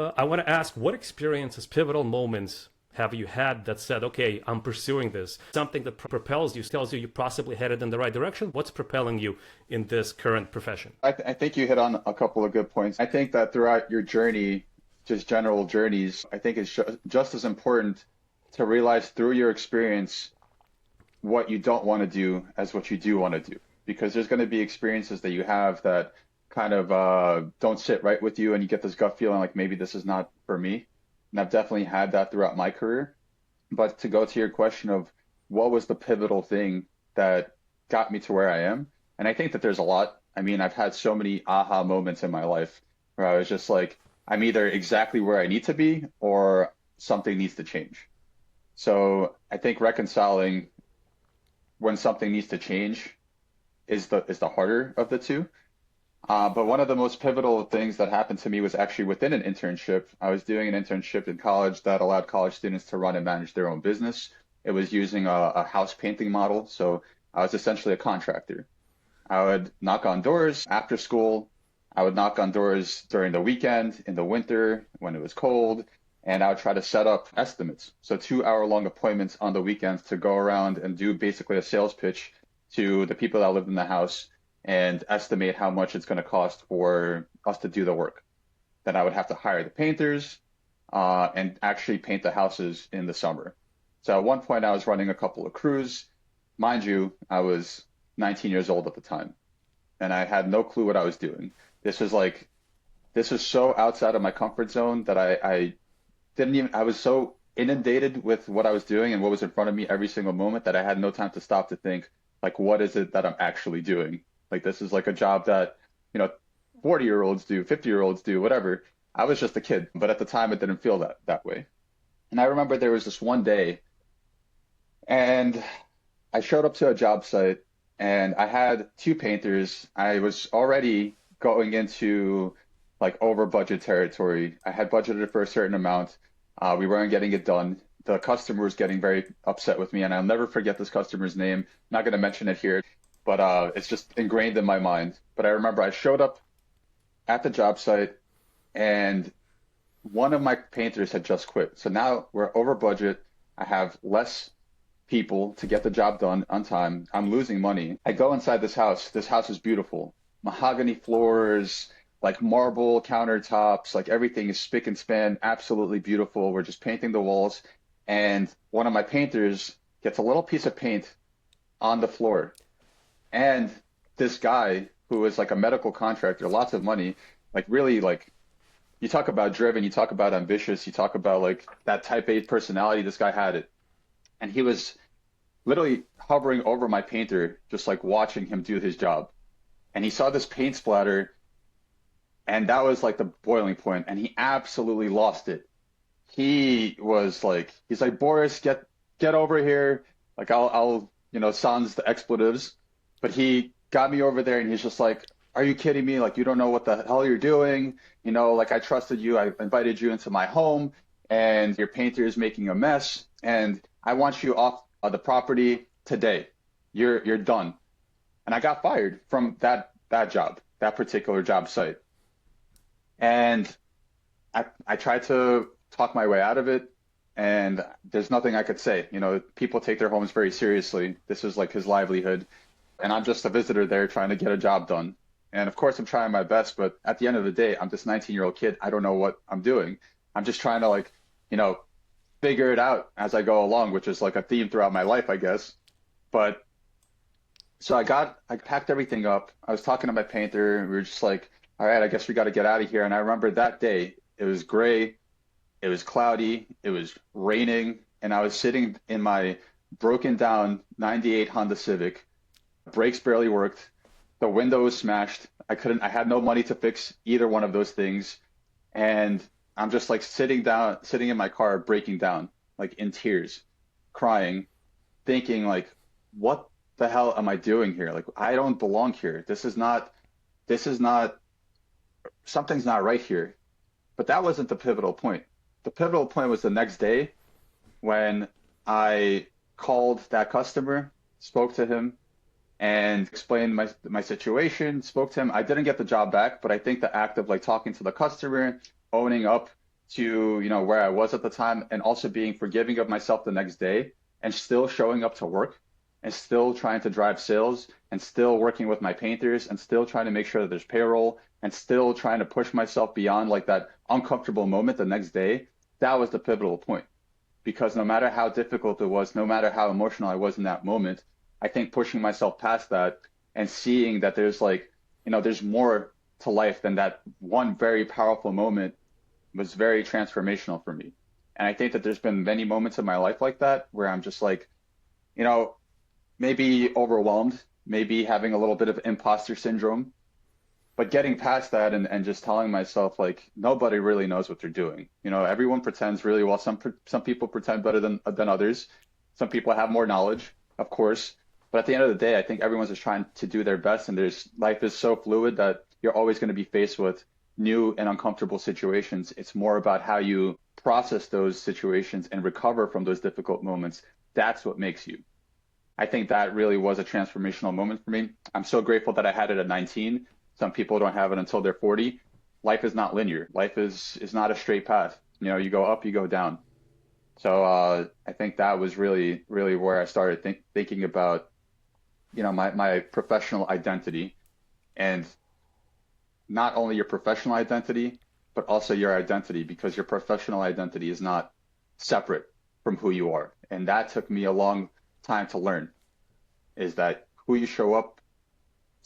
I want to ask, what experiences, pivotal moments have you had that said, okay, I'm pursuing this? Something that propels you, tells you possibly headed in the right direction. What's propelling you in this current profession? I think you hit on a couple of good points. I think that throughout your journey, just general journeys, I think it's just as important to realize through your experience what you don't want to do as what you do want to do. Because there's going to be experiences that you have that kind of don't sit right with you, and you get this gut feeling like maybe this is not for me. And I've definitely had that throughout my career. But to go to your question of what was the pivotal thing that got me to where I am, and I think that there's a lot. I mean, I've had so many aha moments in my life where I was just like, I'm either exactly where I need to be or something needs to change. So I think reconciling when something needs to change is the harder of the two. But one of the most pivotal things that happened to me was actually within an internship. I was doing an internship in college that allowed college students to run and manage their own business. It was using a house painting model. So I was essentially a contractor. I would knock on doors after school. I would knock on doors during the weekend, in the winter, when it was cold, and I would try to set up estimates. So 2 hour long appointments on the weekends to go around and do basically a sales pitch to the people that lived in the house and estimate how much it's going to cost for us to do the work. Then I would have to hire the painters and actually paint the houses in the summer. So at one point I was running a couple of crews. Mind you, I was 19 years old at the time, and I had no clue what I was doing. This was so outside of my comfort zone that I didn't even, I was so inundated with what I was doing and what was in front of me every single moment that I had no time to stop to think, like, what is it that I'm actually doing? Like, this is like a job that, you know, 40-year-olds do, 50-year-olds do, whatever. I was just a kid, but at the time it didn't feel that way. And I remember there was this one day, and I showed up to a job site and I had two painters. I was already going into like over budget territory. I had budgeted for a certain amount. We weren't getting it done. The customer was getting very upset with me, and I'll never forget this customer's name. Not going to mention it here, but it's just ingrained in my mind. But I remember I showed up at the job site, and one of my painters had just quit. So now we're over budget. I have less people to get the job done on time. I'm losing money. I go inside this house. This house is beautiful. Mahogany floors, like marble countertops, like everything is spick and span, absolutely beautiful. We're just painting the walls. And one of my painters gets a little piece of paint on the floor. And this guy, who is like a medical contractor, lots of money, like really, like, you talk about driven, you talk about ambitious, you talk about like that type A personality, this guy had it. And he was literally hovering over my painter, just like watching him do his job. And he saw this paint splatter, and that was like the boiling point, and he absolutely lost it. He's like, Boris, get over here. Like, I'll sans the expletives. But he got me over there, and he's just like, are you kidding me? Like, you don't know what the hell you're doing. Like, I trusted you. I invited you into my home, and your painter is making a mess, and I want you off of the property today. You're done. And I got fired from that job, that particular job site. And I tried to talk my way out of it, and there's nothing I could say. People take their homes very seriously. This is like his livelihood, and I'm just a visitor there trying to get a job done. And of course, I'm trying my best, but at the end of the day, I'm this 19-year-old kid. I don't know what I'm doing. I'm just trying to figure it out as I go along, which is like a theme throughout my life, I guess. But so I packed everything up. I was talking to my painter, and we were just like, all right, I guess we got to get out of here. And I remember that day, it was gray, it was cloudy, it was raining, and I was sitting in my broken down 98 Honda Civic. Brakes barely worked. The window was smashed. I had no money to fix either one of those things. And I'm just like sitting in my car, breaking down, like in tears, crying, thinking like, what the hell am I doing here? Like, I don't belong here. This is not, something's not right here. But that wasn't the pivotal point. The pivotal point was the next day when I called that customer, spoke to him, and explained my situation, spoke to him. I didn't get the job back, but I think the act of like talking to the customer, owning up to, where I was at the time, and also being forgiving of myself the next day and still showing up to work and still trying to drive sales and still working with my painters and still trying to make sure that there's payroll and still trying to push myself beyond like that uncomfortable moment the next day. That was the pivotal point, because no matter how difficult it was, no matter how emotional I was in that moment, I think pushing myself past that and seeing that there's like, there's more to life than that one very powerful moment was very transformational for me. And I think that there's been many moments in my life like that where I'm just like, you know, maybe overwhelmed, maybe having a little bit of imposter syndrome, but getting past that and just telling myself like nobody really knows what they're doing. Everyone pretends really well. Some people pretend better than others. Some people have more knowledge, of course. But at the end of the day, I think everyone's just trying to do their best, and life is so fluid that you're always going to be faced with new and uncomfortable situations. It's more about how you process those situations and recover from those difficult moments. That's what makes you. I think that really was a transformational moment for me. I'm so grateful that I had it at 19. Some people don't have it until they're 40. Life is not linear. Life is not a straight path. You go up, you go down. So I think that was really, really where I started thinking about, my professional identity, and not only your professional identity, but also your identity, because your professional identity is not separate from who you are. And that took me a long time to learn, is that who you show up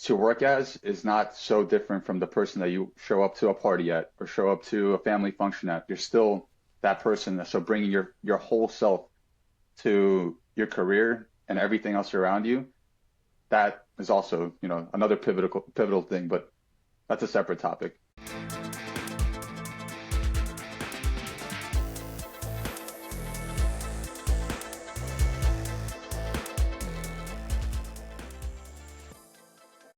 to work as is not so different from the person that you show up to a party at or show up to a family function at. You're still that person. So bringing your whole self to your career and everything else around you, that is also, another pivotal thing, but that's a separate topic.